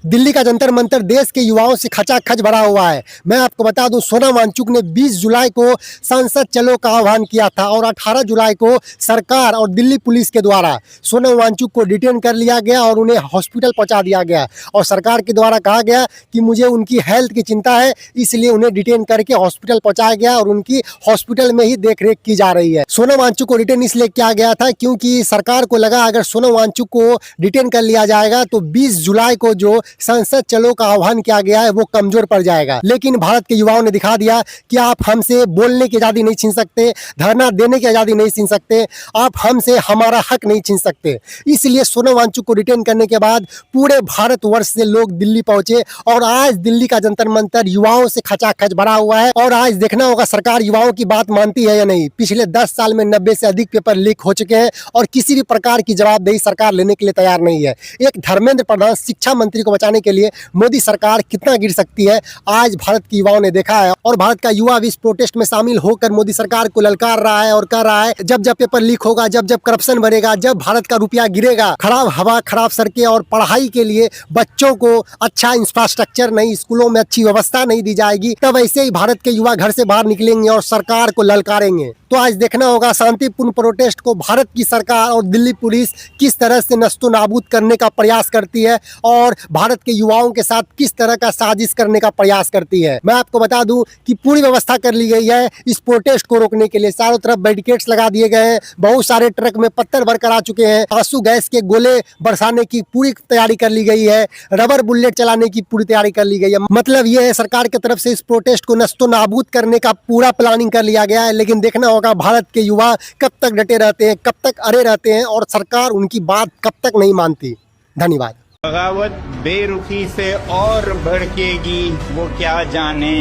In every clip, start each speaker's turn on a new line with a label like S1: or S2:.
S1: दिल्ली का जंतर मंतर देश के युवाओं से खचाखच भरा हुआ है। मैं आपको बता दूं, सोनम वांगचुक ने 20 जुलाई को संसद चलो का आह्वान किया था और 18 जुलाई को सरकार और दिल्ली पुलिस के द्वारा सोनम वांगचुक को डिटेन कर लिया गया और उन्हें हॉस्पिटल पहुंचा दिया गया और सरकार के द्वारा कहा गया कि मुझे उनकी हेल्थ की चिंता है, इसलिए उन्हें डिटेन करके हॉस्पिटल पहुंचाया गया और उनकी हॉस्पिटल में ही देखरेख की जा रही है। सोनम वांगचुक को डिटेन इसलिए किया गया था क्योंकि सरकार को लगा अगर सोनम वांगचुक को डिटेन कर लिया जाएगा तो 20 जुलाई को जो संसद चलो का आह्वान किया गया है वो कमजोर पड़ जाएगा। लेकिन भारत के युवाओं ने दिखा दिया कि आप हमसे बोलने की आज़ादी नहीं छीन सकते, धरना देने की आज़ादी नहीं छीन सकते, आप हमसे हमारा हक नहीं छीन सकते। इसलिए सोनम वांगचुक को डिटेन करने के बाद पूरे भारतवर्ष से लोग दिल्ली पहुंचे और आज दिल्ली का जंतर मंतर युवाओं से खचाखच भरा हुआ है। और आज देखना होगा सरकार युवाओं की बात मानती है या नहीं। पिछले 10 साल में 90 से अधिक पेपर लीक हो चुके हैं और किसी भी प्रकार की जवाबदेही सरकार लेने के लिए तैयार नहीं है। एक धर्मेंद्र प्रधान शिक्षा मंत्री को बचाने के लिए मोदी सरकार कितना गिर सकती है, आज भारत के युवाओं ने देखा है। और भारत का युवा भी इस प्रोटेस्ट में शामिल होकर मोदी सरकार को ललकार रहा है और कह रहा है जब जब पेपर लीक होगा, जब जब करप्शन बढ़ेगा, जब भारत का रुपया गिरेगा, खराब हवा, खराब सड़कें और पढ़ाई के लिए बच्चों को अच्छा इंफ्रास्ट्रक्चर नहीं, स्कूलों में अच्छी व्यवस्था नहीं दी जाएगी, तब ऐसे ही भारत के युवा घर से बाहर निकलेंगे और सरकार को ललकारेंगे। तो आज देखना होगा शांतिपूर्ण प्रोटेस्ट को भारत की सरकार और दिल्ली पुलिस किस तरह से नस्तो नाबूद करने का प्रयास करती है और भारत के युवाओं के साथ किस तरह का साजिश करने का प्रयास करती है। मैं आपको बता दूं कि पूरी व्यवस्था कर ली गई है इस प्रोटेस्ट को रोकने के लिए। चारों तरफ बैरिकेड्स लगा दिए गए हैं, बहुत सारे ट्रक में पत्थर भरकर आ चुके हैं, आंसू गैस के गोले बरसाने की पूरी तैयारी कर ली गई है, रबर बुलेट चलाने की पूरी तैयारी कर ली गई है। मतलब यह है सरकार की तरफ से इस प्रोटेस्ट को नस्तो नाबूद करने का पूरा प्लानिंग कर लिया गया है। लेकिन देखना होगा भारत के युवा कब तक डटे रहते हैं, कब तक अड़े रहते हैं और सरकार उनकी बात कब तक नहीं मानती। धन्यवाद।
S2: बगावत बेरुखी से और भड़केगी वो क्या जाने,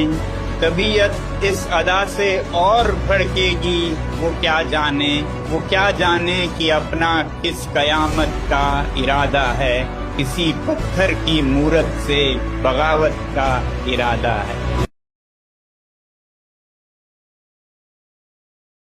S2: तबीयत इस अदा से और भड़केगी वो क्या जाने, वो क्या जाने कि अपना किस कयामत का इरादा है, किसी पत्थर की मूरत से बगावत का इरादा है।